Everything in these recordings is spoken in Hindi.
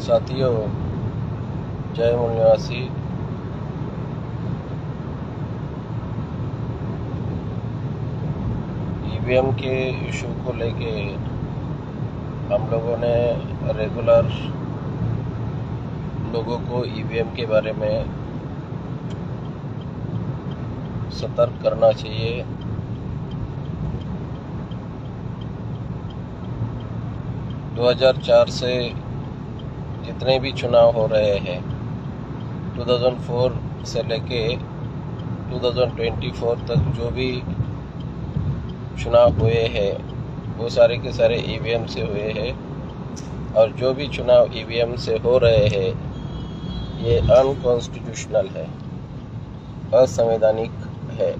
साथियों, जय मूल निवासी। ईवीएम के इशू को लेके हम लोगों ने रेगुलर लोगों को ईवीएम के बारे में सतर्क करना चाहिए। दो 2004 से जितने भी चुनाव हो रहे हैं, 2004 से लेके 2024 तक जो भी चुनाव हुए हैं वो सारे के सारे ईवीएम से हुए हैं। और जो भी चुनाव ईवीएम से हो रहे हैं ये अनकॉन्स्टिट्यूशनल है, असंवैधानिक है।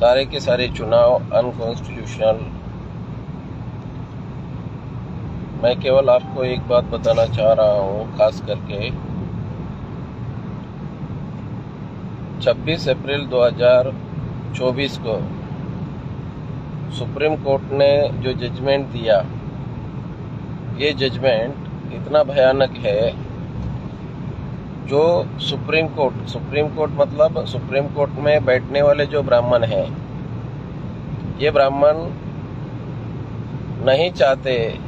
सारे के सारे चुनाव अनकॉन्स्टिट्यूशनल। मैं केवल आपको एक बात बताना चाह रहा हूँ, खास करके 26 अप्रैल 2024 को सुप्रीम कोर्ट ने जो जजमेंट दिया, ये जजमेंट इतना भयानक है। जो सुप्रीम कोर्ट मतलब सुप्रीम कोर्ट में बैठने वाले जो ब्राह्मण हैं, ये ब्राह्मण नहीं चाहते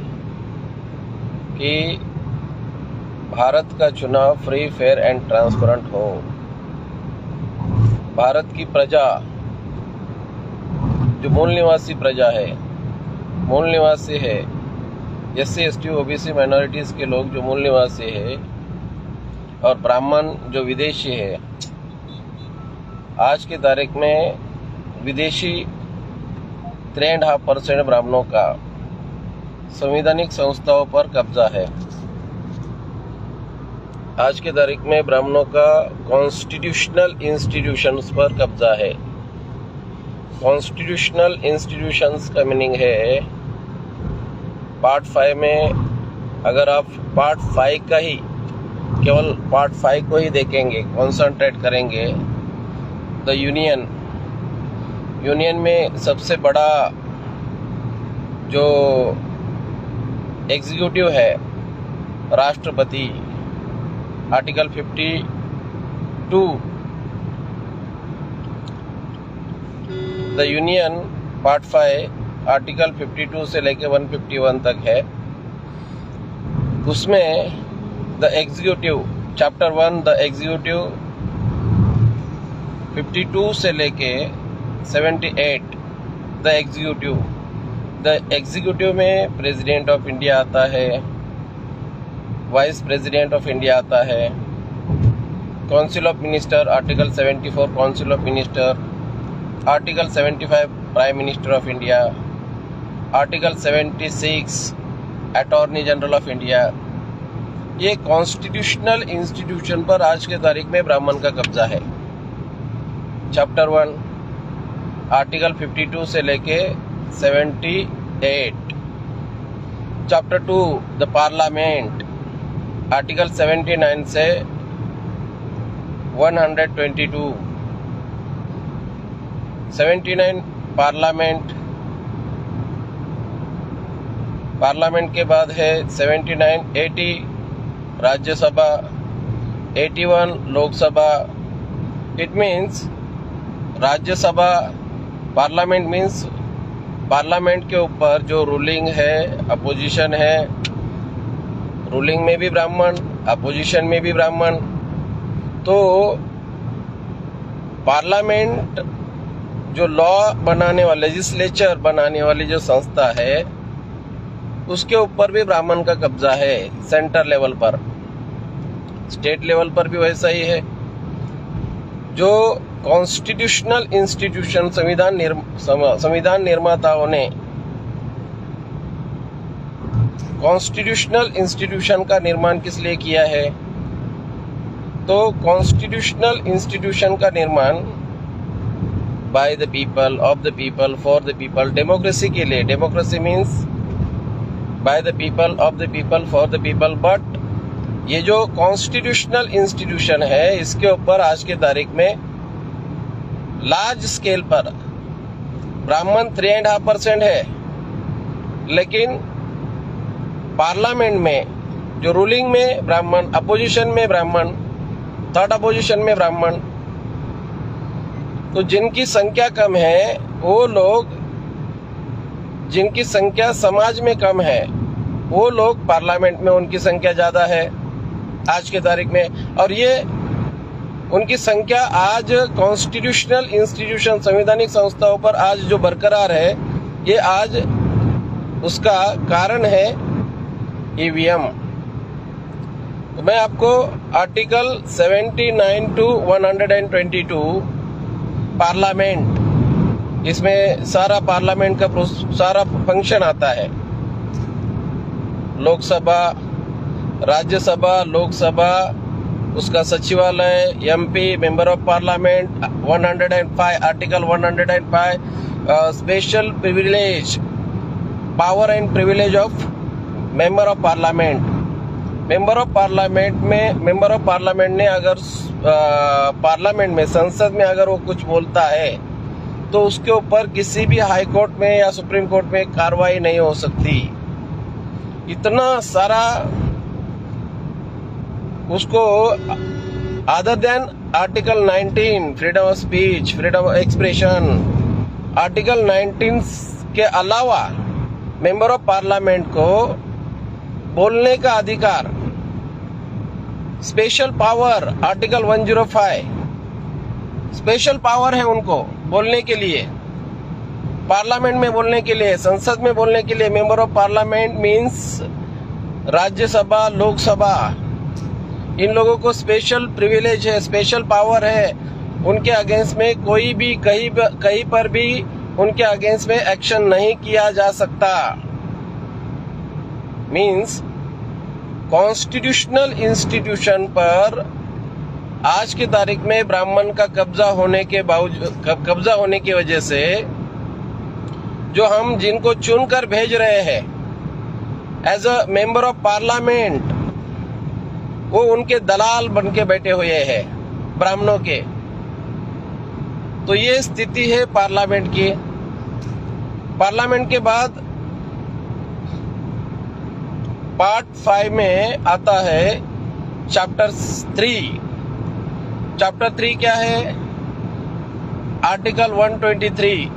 कि भारत का चुनाव फ्री, फेयर एंड ट्रांसपेरेंट हो। भारत की प्रजा, जो मूल निवासी प्रजा है, मूल निवासी है, SC ST OBC माइनॉरिटीज़ के लोग जो मूल निवासी है, और ब्राह्मण जो विदेशी है, आज की तारीख में विदेशी 3.5% ब्राह्मणों का संवैधानिक संस्थाओं पर कब्जा है। आज की तारीख में ब्राह्मणों का कॉन्स्टिट्यूशनल इंस्टीट्यूशंस पर कब्जा है। कॉन्स्टिट्यूशनल इंस्टीट्यूशंस का मीनिंग है, पार्ट 5 में अगर आप पार्ट 5 का ही, केवल पार्ट 5 को ही देखेंगे, कॉन्सेंट्रेट करेंगे, द यूनियन में सबसे बड़ा जो एग्जीक्यूटिव है राष्ट्रपति, article 52। The union part 5 article 52 से लेके 151 तक है। उसमें the executive, chapter 1 the executive 52 से लेके 78 द एग्जीक्यूटिव में प्रेसिडेंट ऑफ इंडिया आता है, वाइस प्रेसिडेंट ऑफ इंडिया आता है, council of minister article 74 council of minister, article 75 prime minister of India, article 76 attorney general of India. ये कॉन्स्टिट्यूशनल इंस्टीट्यूशन पर आज के तारीख में ब्राह्मण का कब्जा है। चैप्टर 1 आर्टिकल 52 से लेके 78। चैप्टर 2 द पार्लियामेंट, आर्टिकल 79 से 122। 79 पार्लियामेंट के बाद है 79 80 Rajya Sabha, 81 Lok Sabha. It means Rajya Sabha, parliament means parliament के ऊपर जो रूलिंग है, अपोजिशन है, रूलिंग में भी ब्राह्मण, अपोजिशन में भी ब्राह्मण। तो पार्लियामेंट जो लॉ बनाने वाले, लेजिस्लेचर बनाने वाली जो संस्था है, उसके ऊपर भी ब्राह्मण का कब्जा है। सेंटर लेवल पर, स्टेट लेवल पर भी वैसा ही है। जो कॉन्स्टिट्यूशनल इंस्टीट्यूशन, संविधान निर्माताओं ने कॉन्स्टिट्यूशनल इंस्टीट्यूशन का निर्माण किस लिए किया है? तो कॉन्स्टिट्यूशनल इंस्टीट्यूशन का निर्माण by the people, of the people, for the people, democracy के लिए। Democracy means by the people, of the people, for the people. But ये जो कॉन्स्टिट्यूशनल इंस्टीट्यूशन है, इसके ऊपर आज की तारीख में लार्ज स्केल पर ब्राह्मण 3.5% है, लेकिन पार्लियामेंट में जो रूलिंग में ब्राह्मण, अपोजिशन में ब्राह्मण, थर्ड अपोजिशन में ब्राह्मण, तो जिनकी संख्या कम है वो लोग, जिनकी संख्या समाज में कम है वो लोग पार्लियामेंट में उनकी संख्या ज्यादा है आज के तारीख में। और ये उनकी संख्या आज कॉन्स्टिट्यूशनल इंस्टीट्यूशन, संवैधानिक संस्थाओं पर आज जो बरकरार है, ये आज उसका कारण है ईवीएम। तो मैं आपको आर्टिकल 79 to 122 पार्लियामेंट, इसमें सारा पार्लियामेंट का सारा फंक्शन आता है, लोकसभा, राज्यसभा, लोकसभा, उसका सचिवालय, MP, member of parliament, 105 article 105 special privilege, power and privilege of member of parliament. Member of parliament में, मेंबर ऑफ पार्लियामेंट ने अगर पार्लियामेंट में, संसद में अगर वो कुछ बोलता है तो उसके ऊपर किसी भी हाई कोर्ट में या सुप्रीम कोर्ट में कार्रवाई नहीं हो सकती। इतना सारा उसको, other than article 19 freedom of speech, freedom of expression, article 19 के अलावा मेंबर ऑफ पार्लियामेंट को बोलने का अधिकार, special power, article 105 special power है उनको बोलने के लिए, पार्लियामेंट में बोलने के लिए, संसद में बोलने के लिए। Member of parliament means Rajya Sabha, Lok Sabha, इन लोगों को स्पेशल प्रिविलेज है, स्पेशल पावर है। उनके अगेंस्ट में कोई भी कहीं पर भी उनके अगेंस्ट में एक्शन नहीं किया जा सकता। मींस कॉन्स्टिट्यूशनल इंस्टीट्यूशन पर आज की तारीख में ब्राह्मण का कब्जा होने की वजह से जो हम जिनको चुनकर भेज रहे हैं as a member of parliament, वो उनके दलाल बन के बैठे हुए हैं ब्राह्मणों के। तो ये स्थिति है पार्लियामेंट की। पार्लियामेंट के बाद पार्ट 5 में आता है चैप्टर 3। चैप्टर 3 क्या है? आर्टिकल 123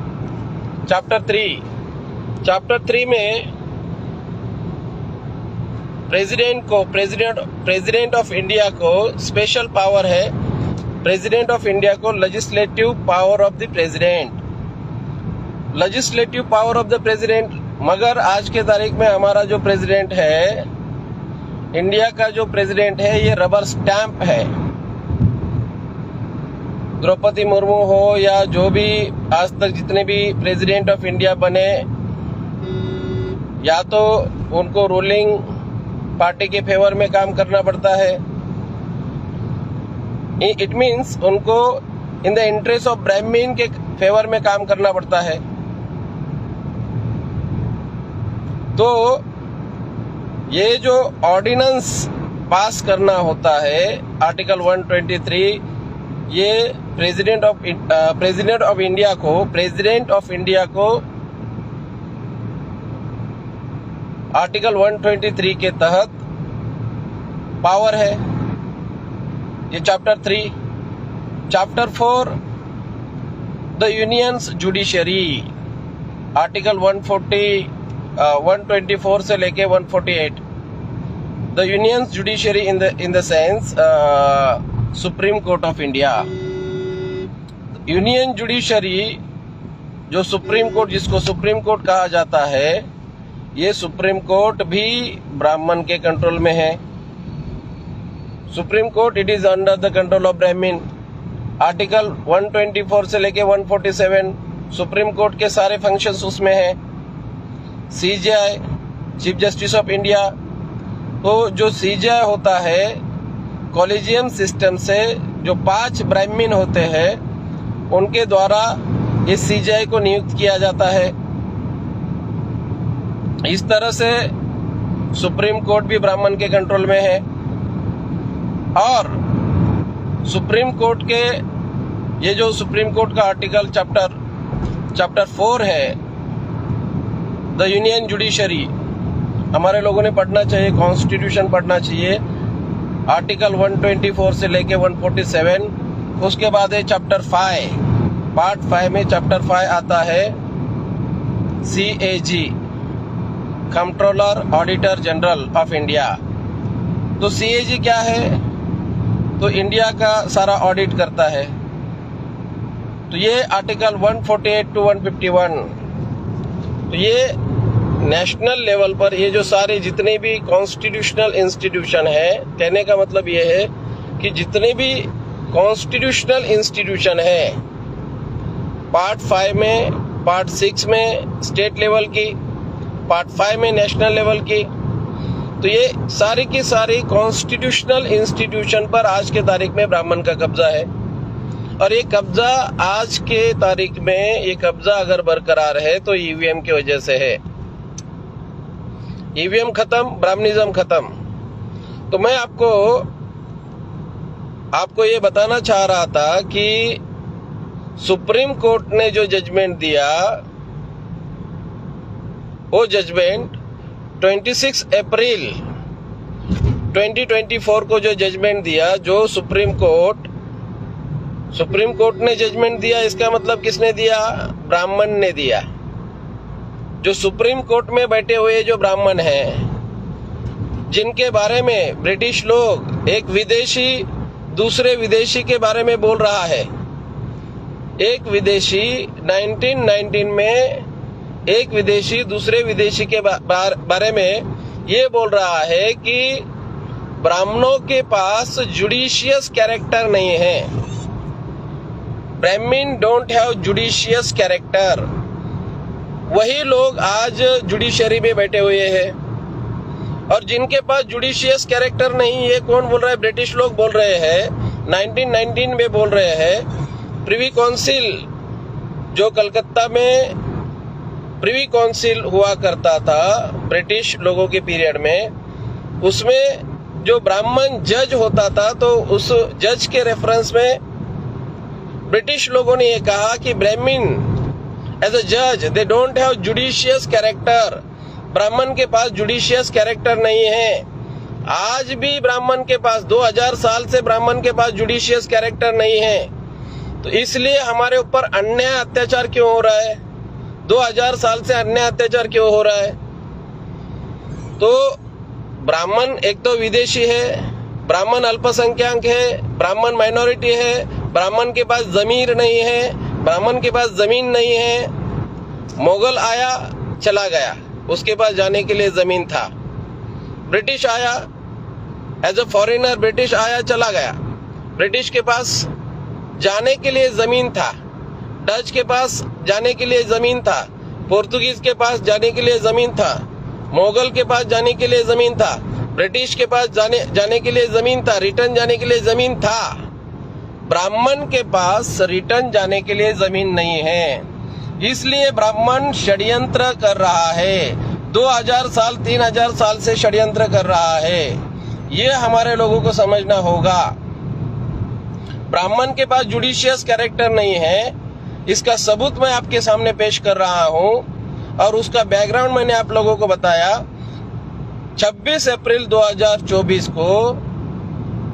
चैप्टर 3 में प्रेसिडेंट ऑफ इंडिया को स्पेशल पावर है। प्रेसिडेंट ऑफ इंडिया को legislative power of the president, मगर आज के तारीख में हमारा जो प्रेसिडेंट है, इंडिया का जो प्रेसिडेंट है, ये रबर स्टैंप है। द्रौपदी मुर्मू हो या जो भी आज तक जितने भी प्रेसिडेंट ऑफ इंडिया बने, या तो उनको रूलिंग पार्टी के फेवर में काम करना पड़ता है, इट मीन्स उनको in the interest of Brahmin के फेवर में काम करना पड़ता है। तो ये जो ऑर्डिनेंस पास करना होता है आर्टिकल 123, ये प्रेसिडेंट ऑफ इंडिया को आर्टिकल 123 के तहत पावर है। ये chapter 3। Chapter 4 the unions judiciary, article 124 से लेके 148। The unions judiciary in the sense supreme court of India. Union judiciary जो सुप्रीम कोर्ट, जिसको सुप्रीम कोर्ट कहा जाता है, ये सुप्रीम कोर्ट भी ब्राह्मण के कंट्रोल में है। Supreme court it is under the control of Brahmin. Article 124 से लेके 147 सुप्रीम कोर्ट के सारे फंक्शंस उसमें हैं। CJI, chief justice of India, तो जो सीजेआई होता है, कॉलेजियम सिस्टम से जो 5 ब्राह्मीण होते हैं उनके द्वारा इस सीजेआई को नियुक्त किया जाता है। इस तरह से सुप्रीम कोर्ट भी ब्राह्मण के कंट्रोल में है। और सुप्रीम कोर्ट के ये जो सुप्रीम कोर्ट का आर्टिकल चैप्टर 4 है, द यूनियन जुडिशरी, हमारे लोगों ने पढ़ना चाहिए, कॉन्स्टिट्यूशन पढ़ना चाहिए, आर्टिकल 124 से लेके 147। उसके बाद है चैप्टर 5, पार्ट 5 में चैप्टर 5 आता है CAG, controller auditor general of India. तो CAG क्या है? तो इंडिया का सारा ऑडिट करता है। तो ये आर्टिकल 148 to 151, तो ये नेशनल लेवल पर ये जो सारे जितने भी कॉन्स्टिट्यूशनल इंस्टीट्यूशन है, कहने का मतलब ये है कि जितने भी कॉन्स्टिट्यूशनल इंस्टीट्यूशन है, पार्ट 5 में, पार्ट 6 में स्टेट लेवल की, पार्ट 5 में नेशनल लेवल की, तो ये सारी की सारी कॉन्स्टिट्यूशनल इंस्टीट्यूशन पर आज के तारीख में ब्राह्मण का कब्जा है। और ये कब्जा आज के तारीख में, ये कब्जा अगर बरकरार है तो ईवीएम की वजह से है। ईवीएम खत्म, ब्राह्मणिज्म खत्म। तो मैं आपको ये बताना चाह रहा था कि सुप्रीम कोर्ट ने जो जजमेंट दिया, वो जजमेंट 26 अप्रैल 2024 को जो जजमेंट दिया, जो सुप्रीम कोर्ट ने जजमेंट दिया, इसका मतलब किसने दिया? ब्राह्मण ने दिया। जो सुप्रीम कोर्ट में बैठे हुए जो ब्राह्मण हैं, जिनके बारे में ब्रिटिश लोग, एक विदेशी दूसरे विदेशी के बारे में बोल रहा है। एक विदेशी 1919 में एक विदेशी दूसरे विदेशी के बारे में ये बोल रहा है कि ब्राह्मणों के पास जुडिशियस कैरेक्टर नहीं है। ब्राह्मण डोंट हैव जुडिशियस कैरेक्टर। वही लोग आज जुडिशरी में बैठे हुए हैं। और जिनके पास जुडिशियस कैरेक्टर नहीं, ये कौन बोल रहा है? ब्रिटिश लोग बोल रहे हैं, 1919 में बोल रहे हैं। प्रिवी काउंसिल, जो कलकत्ता में प्रिवी काउंसिल हुआ करता था ब्रिटिश लोगों के पीरियड में, उसमें जो ब्राह्मण जज होता था, तो उस जज के रेफरेंस में ब्रिटिश लोगों ने ये कहा कि ब्राह्मण एज अ जज they don't have judicious character. ब्राह्मण के पास जुडिशियस कैरेक्टर नहीं है। आज भी ब्राह्मण के पास 2000 साल से ब्राह्मण के पास जुडिशियस कैरेक्टर नहीं है। तो इसलिए हमारे ऊपर अन्याय अत्याचार क्यों हो रहा है? 2000 साल से अन्याय अत्याचार क्यों हो रहा है? तो ब्राह्मण एक तो विदेशी है, ब्राह्मण अल्पसंख्यक है, ब्राह्मण माइनॉरिटी है, ब्राह्मण के पास जमीर नहीं है, ब्राह्मण के पास जमीन नहीं है। मुगल आया, चला गया, उसके पास जाने के लिए जमीन था। ब्रिटिश आया, एज अ फॉरेनर ब्रिटिश आया, चला गया, ब्रिटिश के पास जाने के लिए जमीन था। डच के पास जाने के लिए जमीन था, पोर्तुगीज के पास जाने के लिए जमीन था, मुगल के पास जाने के लिए जमीन था, ब्रिटिश के पास जाने के लिए जमीन था, रिटर्न जाने के लिए जमीन था। ब्राह्मण के पास रिटर्न जाने के लिए जमीन नहीं है। इसलिए ब्राह्मण षड्यंत्र कर रहा है, 2000 साल 3000 साल से षड्यंत्र कर रहा है। ये हमारे लोगों को समझना होगा। ब्राह्मण के पास जुडिशियस कैरेक्टर नहीं है, इसका सबूत मैं आपके सामने पेश कर रहा हूं, और उसका बैकग्राउंड मैंने आप लोगों को बताया। 26 अप्रैल 2024 को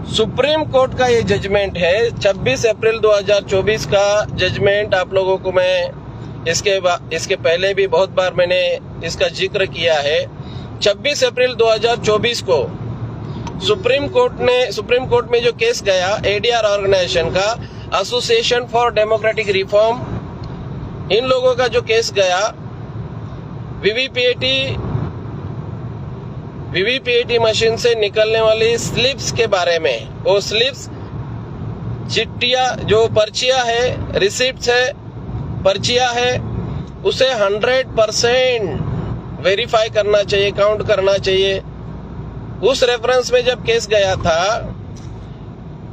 सुप्रीम कोर्ट का ये जजमेंट है। 26 अप्रैल 2024 का जजमेंट आप लोगों को मैं इसके पहले भी बहुत बार मैंने इसका जिक्र किया है। 26 अप्रैल 2024 को सुप्रीम कोर्ट में जो केस गया ADR ऑर्गेनाइजेशन का, एसोसिएशन फॉर डेमोक्रेटिक रिफॉर्म, इन लोगों का जो केस गया वीवीपीएटी मशीन से निकलने वाली स्लिप्स के बारे में। वो स्लिप्स, चिट्ठियां, जो पर्चियां है, रिसिप्ट्स है, पर्चियां है, उसे 100% वेरीफाई करना चाहिए, काउंट करना चाहिए। उस रेफरेंस में जब केस गया था,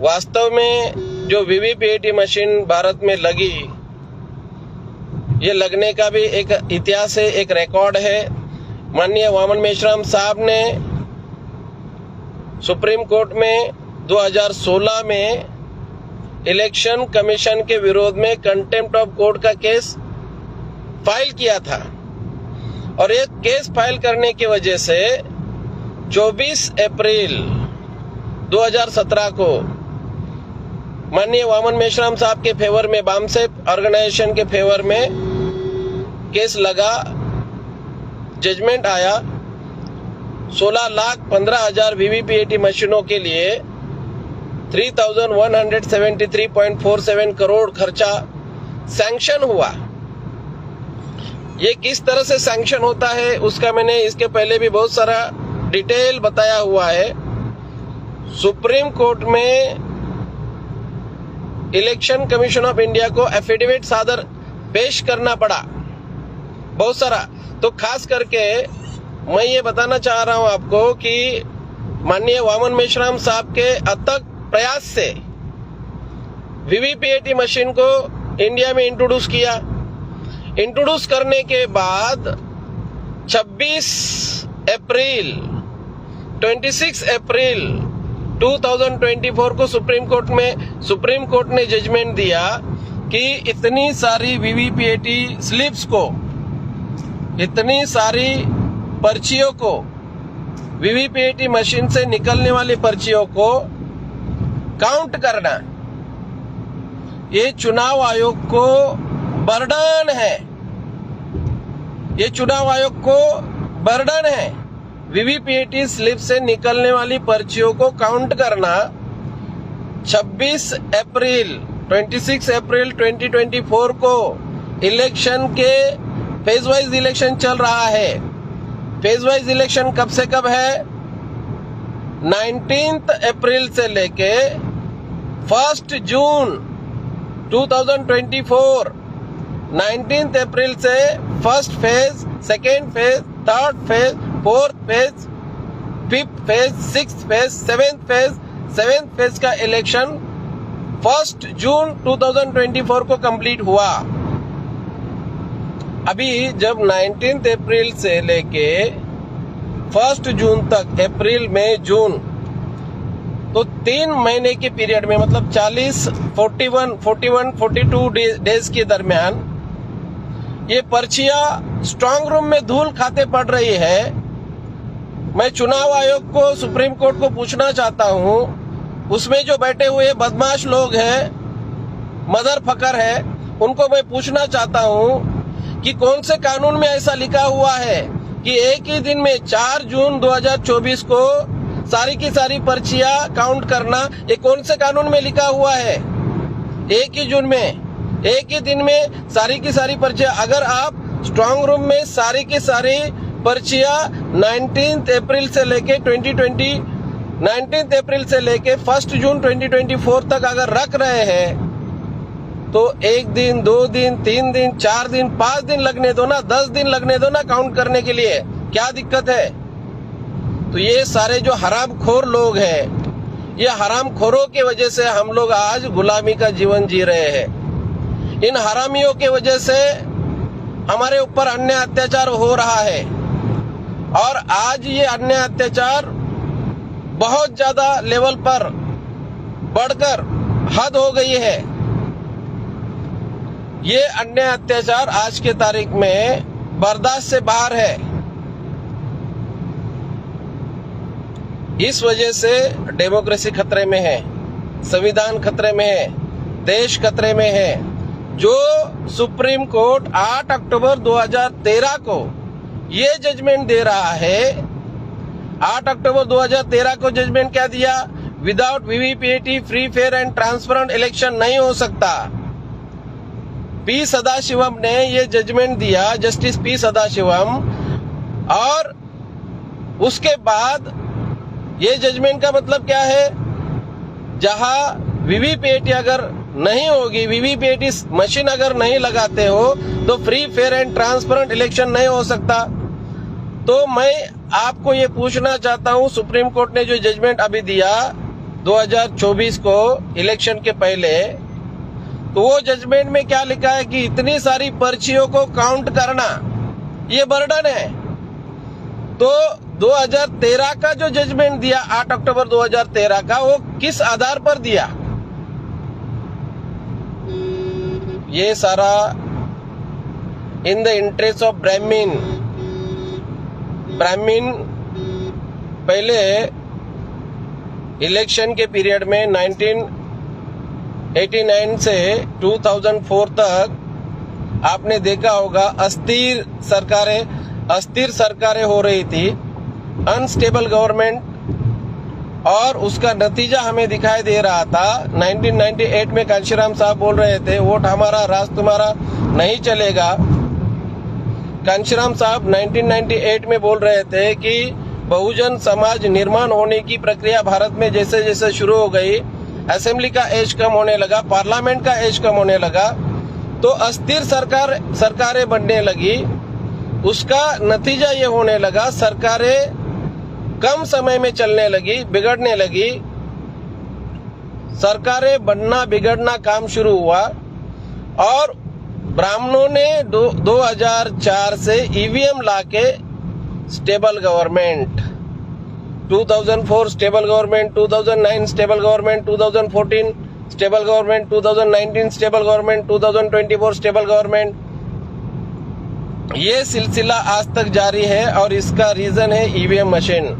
वास्तव में जो वीवीपीएटी मशीन भारत में लगी, ये लगने का भी एक इतिहास है, एक रिकॉर्ड है। माननीय वामन मेश्राम साहब ने सुप्रीम कोर्ट में 2016 में इलेक्शन कमीशन के विरोध में कंटेम्प्ट ऑफ कोर्ट का केस फाइल किया था, और ये केस फाइल करने की वजह से 24 अप्रैल 2017 को माननीय वामन मेश्राम साहब के फेवर में, बामसेफ ऑर्गेनाइजेशन के फेवर में केस लगा, जजमेंट आया। 16,15,000 वीवीपीएटी मशीनों के लिए 3,173.47 करोड़ खर्चा सैंक्शन हुआ। ये किस तरह से सैंक्शन होता है उसका मैंने इसके पहले भी बहुत सारा डिटेल बताया हुआ है। सुप्रीम कोर्ट में इलेक्शन कमीशन ऑफ इंडिया को एफिडेविट सादर पेश करना पड़ा बहुत सारा। तो खास करके मैं ये बताना चाह रहा हूं आपको कि माननीय वामन मेश्राम साहब के अथक प्रयास से वीवीपीएटी मशीन को इंडिया में इंट्रोड्यूस किया। इंट्रोड्यूस करने के बाद 26 अप्रैल 2024 को सुप्रीम कोर्ट ने जजमेंट दिया कि इतनी सारी वीवीपीएटी स्लिप्स को, इतनी सारी पर्चियों को, वीवीपीएटी मशीन से निकलने वाली पर्चियों को काउंट करना ये चुनाव आयोग को बर्डन है। ये चुनाव आयोग को बर्डन है। वीवीपीएटी स्लिप से निकलने वाली पर्चियों को काउंट करना। 26 अप्रैल 2024 को इलेक्शन के फेज वाइज इलेक्शन चल रहा है। फेज वाइज इलेक्शन कब से कब है? 19 अप्रैल से लेके 1 जून 2024। 19 अप्रैल से first phase, second phase, third phase, fourth phase, fifth phase, sixth phase, seventh phase का इलेक्शन 1 जून 2024 को कंप्लीट हुआ। अभी जब 19 अप्रैल से लेके 1 जून तक, अप्रैल, मई, जून, तो 3 महीने के पीरियड में, मतलब 42 डेज के दरमियान ये पर्चियां स्ट्रांग रूम में धूल खाते पड़ रही है। मैं चुनाव आयोग को, सुप्रीम कोर्ट को पूछना चाहता हूं, उसमें जो बैठे हुए बदमाश लोग हैं, मदर फकर है, उनको मैं पूछना चाहता हूं कि कौन से कानून में ऐसा लिखा हुआ है कि एक ही दिन में 4 जून 2024 को सारी की सारी पर्चियां काउंट करना, ये कौन से कानून में लिखा हुआ है? एक ही जून में, एक ही दिन में सारी की सारी पर्चियां, अगर आप स्ट्रांग रूम में सारी की सारी पर्चियां 19 अप्रैल से लेके 1 जून 2024 तक अगर रख रहे हैं, तो 1 दिन, 2 दिन, 3 दिन, 4 दिन, 5 दिन लगने दो ना, 10 दिन लगने दो ना काउंट करने के लिए, क्या दिक्कत है? तो ये सारे जो हरामखोर लोग हैं, ये हरामखोरों की वजह से हम लोग आज गुलामी का जीवन जी रहे हैं। इन हरामियों की वजह से हमारे ऊपर अन्याय अत्याचार हो रहा है, और आज ये अन्याय अत्याचार बहुत ज्यादा लेवल पर बढ़कर हद हो गई है। ये अन्याय अत्याचार आज के तारीख में बर्दाश्त से बाहर है। इस वजह से डेमोक्रेसी खतरे में है, संविधान खतरे में है, देश खतरे में है। जो सुप्रीम कोर्ट 8 अक्टूबर 2013 को ये जजमेंट दे रहा है, 8 अक्टूबर 2013 को जजमेंट क्या दिया? Without VVPAT free, fair and transparent election नहीं हो सकता। पी सदाशिवम ने ये जजमेंट दिया, जस्टिस पी सदाशिवम, और उसके बाद ये जजमेंट का मतलब क्या है? जहां वीवीपीएटी अगर नहीं होगी, वीवीपीएटी मशीन अगर नहीं लगाते हो, तो free, fair and transparent election नहीं हो सकता। तो मैं आपको ये पूछना चाहता हूं, सुप्रीम कोर्ट ने जो जजमेंट अभी दिया 2024 को इलेक्शन के पहले, तो वो जजमेंट में क्या लिखा है कि इतनी सारी पर्चियों को काउंट करना ये बर्डन है। तो 2013 का जो जजमेंट दिया 8 अक्टूबर 2013 का, वो किस आधार पर दिया? ये सारा in the interest of Brahmin, Brahmin पहले इलेक्शन के पीरियड में 1989 से 2004 तक आपने देखा होगा अस्थिर सरकारें हो रही थी, अनस्टेबल गवर्नमेंट, और उसका नतीजा हमें दिखाई दे रहा था। 1998 में कांशीराम साहब बोल रहे थे वोट हमारा राज तुम्हारा नहीं चलेगा। कांशीराम साहब 1998 में बोल रहे थे कि बहुजन समाज निर्माण होने की प्रक्रिया भारत में जैसे जैसे शुरू हो गई, असेंबली का एज कम होने लगा, पार्लियामेंट का एज कम होने लगा, तो अस्थिर सरकारें बनने लगी। उसका नतीजा ये होने लगा, सरकारें कम समय में चलने लगी, बिगड़ने लगी। सरकारें बनना बिगड़ना काम शुरू हुआ और ब्राह्मणों ने 2004 से ईवीएम लाके stable government, 2004 stable government, 2009 stable government, 2014 stable government, 2019 stable government, 2024 stable government, ये सिलसिला आज तक जारी है और इसका रीजन है ईवीएम मशीन।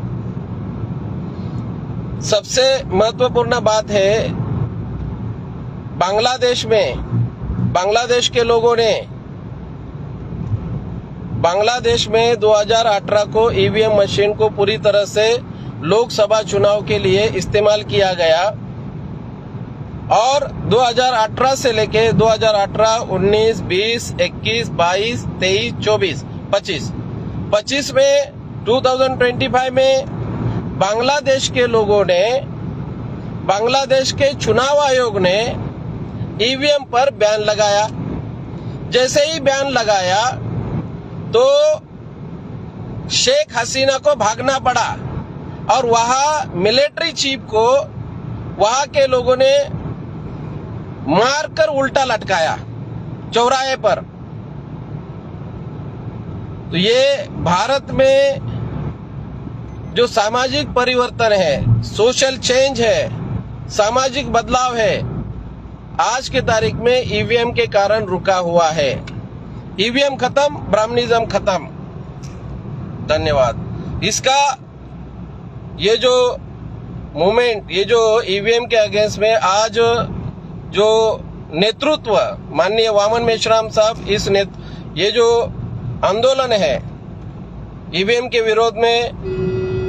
सबसे महत्वपूर्ण बात है, बांग्लादेश के लोगों ने बांग्लादेश में 2018 को ईवीएम मशीन को पूरी तरह से लोकसभा चुनाव के लिए इस्तेमाल किया गया और 2018 से लेके 2018, 19, 20, 21, 22, 23, 24, 25 में 2025 में बांग्लादेश के लोगों ने, बांग्लादेश के चुनाव आयोग ने ईवीएम पर बैन लगाया। जैसे ही बैन लगाया तो शेख हसीना को भागना पड़ा और वहां मिलिट्री चीफ को वहां के लोगों ने मारकर उल्टा लटकाया चौराहे पर। तो ये भारत में जो सामाजिक परिवर्तन है, सोशल चेंज है, सामाजिक बदलाव है, आज के तारीख में ईवीएम के कारण रुका हुआ है। ईवीएम खत्म, ब्राह्मणिज्म खत्म। धन्यवाद। इसका ये जो मूवमेंट, ये जो ईवीएम के अगेंस्ट में आज जो नेतृत्व माननीय वामन मेश्राम साहब, ये जो आंदोलन है ईवीएम के विरोध में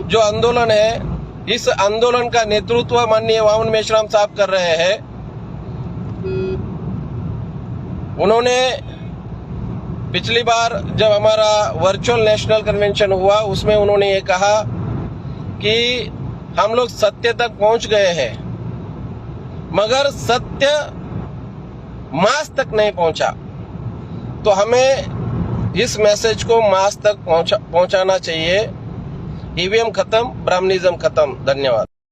जो आंदोलन है, इस आंदोलन का नेतृत्व माननीय वामन मेश्राम साहब कर रहे हैं। उन्होंने पिछली बार जब हमारा वर्चुअल नेशनल कन्वेंशन हुआ उसमें उन्होंने ये कहा कि हम लोग सत्य तक पहुंच गए हैं, मगर सत्य मास तक नहीं पहुंचा। तो हमें इस मैसेज को मास तक पहुंचाना चाहिए। ईवीएम खत्म, ब्राह्मणिज्म खत्म। धन्यवाद।